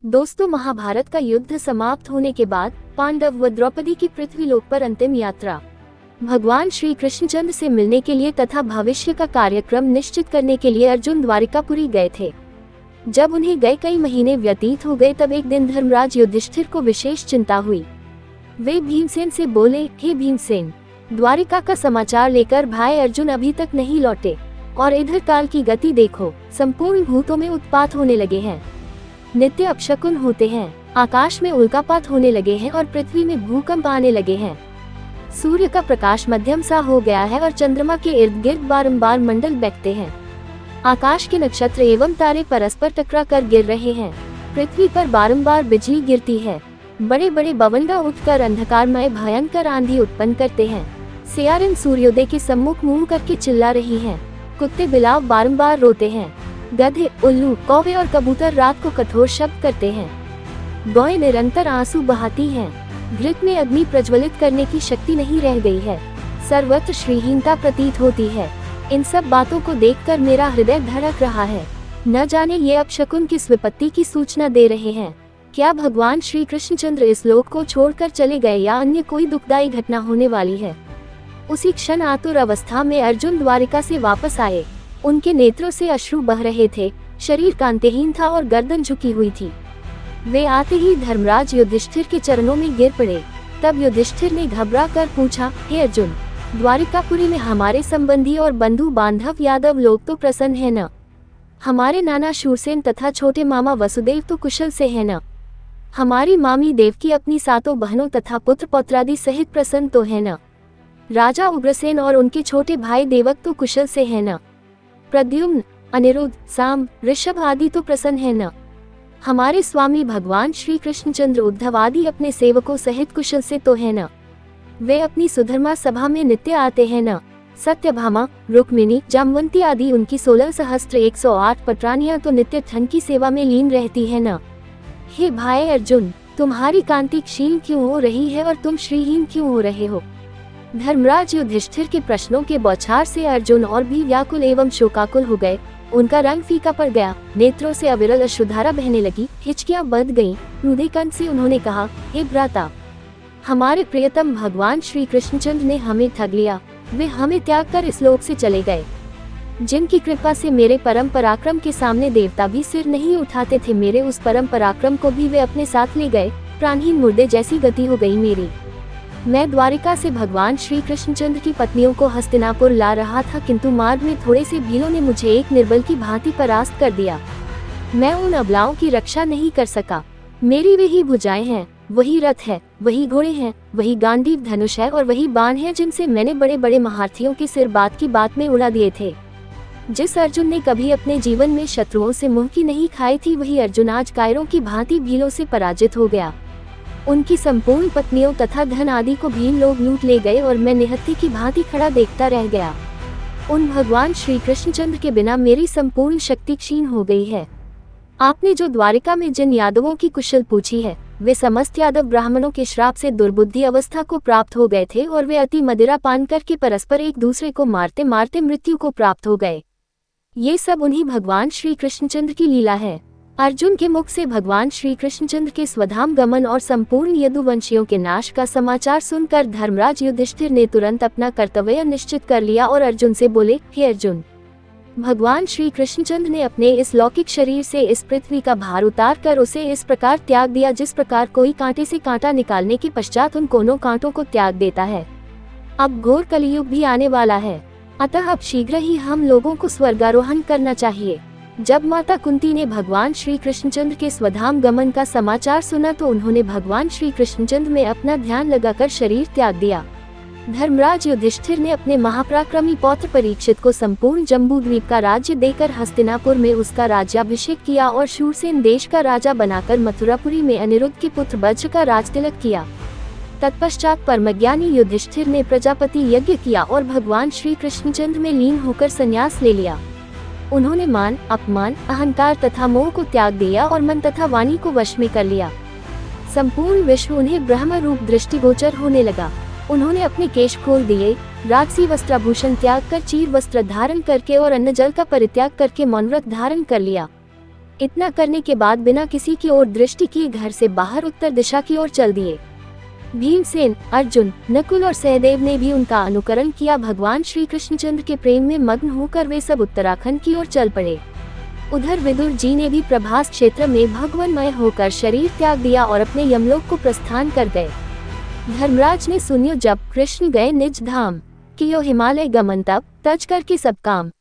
दोस्तों, महाभारत का युद्ध समाप्त होने के बाद पांडव व द्रौपदी की पृथ्वीलोक पर अंतिम यात्रा। भगवान श्री कृष्णचंद्र से मिलने के लिए तथा भविष्य का कार्यक्रम निश्चित करने के लिए अर्जुन द्वारिकापुरी गए थे। जब उन्हें गए कई महीने व्यतीत हो गए, तब एक दिन धर्मराज युधिष्ठिर को विशेष चिंता हुई। वे भीमसेन से बोले, हे भीमसेन, द्वारिका का समाचार लेकर भाई अर्जुन अभी तक नहीं लौटे और इधर काल की गति देखो, संपूर्ण भूतों में उत्पात होने लगे हैं, नित्य अपशकुन होते हैं, आकाश में उल्कापात होने लगे हैं और पृथ्वी में भूकंप आने लगे हैं। सूर्य का प्रकाश मध्यम सा हो गया है और चंद्रमा के इर्द गिर्द बारंबार मंडल बैठते हैं। आकाश के नक्षत्र एवं तारे परस्पर टकरा कर गिर रहे हैं। पृथ्वी पर बारंबार बिजली गिरती है। बड़े बड़े बवंडा उठकर अंधकारमय भयंकर आंधी उत्पन्न करते हैं। सियारिन सूर्योदय के सम्मुख मुंह करके चिल्ला रही हैं। कुत्ते बिलाव बारंबार रोते हैं। गधे, उल्लू, कौवे और कबूतर रात को कठोर शब्द करते हैं। गौएं निरंतर आंसू बहाती हैं। घृत में अग्नि प्रज्वलित करने की शक्ति नहीं रह गई है। सर्वत्र श्रीहीनता प्रतीत होती है। इन सब बातों को देखकर मेरा हृदय धड़क रहा है। न जाने ये अपशकुन किस विपत्ति की सूचना दे रहे हैं। क्या भगवान श्री कृष्णचंद्र इस लोक को छोड़कर चले गए या अन्य कोई दुखदायी घटना होने वाली है। उसी क्षण आतुर अवस्था में अर्जुन द्वारिका से वापस आए। उनके नेत्रों से अश्रु बह रहे थे, शरीर कांतिहीन था और गर्दन झुकी हुई थी। वे आते ही धर्मराज युधिष्ठिर के चरणों में गिर पड़े। तब युधिष्ठिर ने घबरा कर पूछा, हे अर्जुन, द्वारिकापुरी में हमारे संबंधी और बंधु बांधव यादव लोग तो प्रसन्न है न? हमारे नाना शूरसेन तथा छोटे मामा वसुदेव तो कुशल से है न? हमारी मामी देवकी अपनी सातों बहनों तथा पुत्र पौत्रादि सहित प्रसन्न तो है न? राजा उग्रसेन और उनके छोटे भाई देवक तो कुशल से है न? प्रद्युम्न, अनिरुद्ध, साम, ऋषभ आदि तो प्रसन्न है न? हमारे स्वामी भगवान श्री कृष्णचंद्र उद्धव आदि अपने सेवकों सहित कुशल से तो है न? वे अपनी सुधर्मा सभा में नित्य आते हैं न? सत्यभामा, रुक्मिणी, जामवंती आदि उनकी 16,108 पटरानियां तो नित्य धन की सेवा में लीन रहती है न? हे भाई अर्जुन, तुम्हारी कांति क्षीण क्यों हो रही है और तुम श्रीहीन क्यों हो रहे हो? धर्मराज युधिष्ठिर के प्रश्नों के बौछार से अर्जुन और भी व्याकुल एवं शोकाकुल हो गए। उनका रंग फीका पड़ गया, नेत्रों से अविरल अश्रुधारा बहने लगी, हिचकियां बढ़ गईं। रुधिर कंठ से उन्होंने कहा, हे भ्राता, हमारे प्रियतम भगवान श्री कृष्णचंद्र ने हमें ठग लिया। वे हमें त्याग कर इस लोक से चले गए। जिनकी कृपा से मेरे परम पराक्रम के सामने देवता भी सिर नहीं उठाते थे, मेरे उस परम पराक्रम को भी वे अपने साथ ले गए। प्राणहीन मुर्दे जैसी गति हो गई मेरी। मैं द्वारिका से भगवान श्री कृष्णचंद्र की पत्नियों को हस्तिनापुर ला रहा था, किंतु मार्ग में थोड़े से भीलों ने मुझे एक निर्बल की भांति परास्त कर दिया। मैं उन अबलाओं की रक्षा नहीं कर सका। मेरी वही भुजाएं हैं, वही रथ है, वही घोड़े हैं, वही गांडीव धनुष है और वही बाण है जिनसे मैंने बड़े बड़े महारथियों के सिर बात की बात में उड़ा दिए थे। जिस अर्जुन ने कभी अपने जीवन में शत्रुओं से मुंह की नहीं खाई थी, वही अर्जुन आज कायरों की भांति भीलों से पराजित हो गया। उनकी संपूर्ण पत्नियों तथा धन आदि को भील लोग लूट ले गए और मैं निहत्थे की भांति खड़ा देखता रह गया। उन भगवान श्री कृष्णचंद्र के बिना मेरी संपूर्ण शक्ति क्षीण हो गई है। आपने जो द्वारिका में जिन यादवों की कुशल पूछी है, वे समस्त यादव ब्राह्मणों के श्राप से दुर्बुद्धि अवस्था को प्राप्त हो गए थे और वे अति मदिरा पान करके परस्पर एक दूसरे को मारते मारते मृत्यु को प्राप्त हो गए। ये सब उन्हीं भगवान श्री कृष्णचंद्र की लीला है। अर्जुन के मुख से भगवान श्री कृष्णचंद्र के स्वधाम गमन और संपूर्ण यदुवंशियों के नाश का समाचार सुनकर धर्मराज युधिष्ठिर ने तुरंत अपना कर्तव्य निश्चित कर लिया और अर्जुन से बोले, हे अर्जुन, भगवान श्री कृष्णचंद्र ने अपने इस लौकिक शरीर से इस पृथ्वी का भार उतार कर उसे इस प्रकार त्याग दिया, जिस प्रकार कोई कांटे से कांटा निकालने के पश्चात उन कोनों कांटों को त्याग देता है। अब घोर कलियुग भी आने वाला है, अतः अब शीघ्र ही हम लोगों को स्वर्गारोहण करना चाहिए। जब माता कुंती ने भगवान श्री कृष्णचंद्र के स्वधाम गमन का समाचार सुना तो उन्होंने भगवान श्री कृष्णचंद्र में अपना ध्यान लगाकर शरीर त्याग दिया। धर्मराज युधिष्ठिर ने अपने महापराक्रमी पौत्र परीक्षित को संपूर्ण जम्बूद्वीप का राज्य देकर हस्तिनापुर में उसका राज्याभिषेक किया और शूरसेन देश का राजा बनाकर मथुरापुरी में अनिरुद्ध के पुत्र वज्र का राजतिलक किया। तत्पश्चात परमज्ञानी युधिष्ठिर ने प्रजापति यज्ञ किया और भगवान श्री कृष्णचंद्र में लीन होकर संन्यास ले लिया। उन्होंने मान, अपमान, अहंकार तथा मोह को त्याग दिया और मन तथा वाणी को वश में कर लिया। संपूर्ण विश्व उन्हें ब्रह्म रूप दृष्टिगोचर होने लगा। उन्होंने अपने केश खोल दिए, राजसी वस्त्राभूषण त्याग कर चीर वस्त्र धारण करके और अन्न जल का परित्याग करके मौन व्रत धारण कर लिया। इतना करने के बाद बिना किसी की ओर दृष्टि किए घर से बाहर उत्तर दिशा की ओर चल दिए। भीमसेन, अर्जुन, नकुल और सहदेव ने भी उनका अनुकरण किया। भगवान श्री कृष्णचंद्र के प्रेम में मग्न होकर वे सब उत्तराखंड की ओर चल पड़े। उधर विदुर जी ने भी प्रभास क्षेत्र में भगवानमय होकर शरीर त्याग दिया और अपने यमलोक को प्रस्थान कर गए। धर्मराज ने सुनियो जब कृष्ण गए निज धाम, कियो हिमालय गमन तब तज कर के सब काम।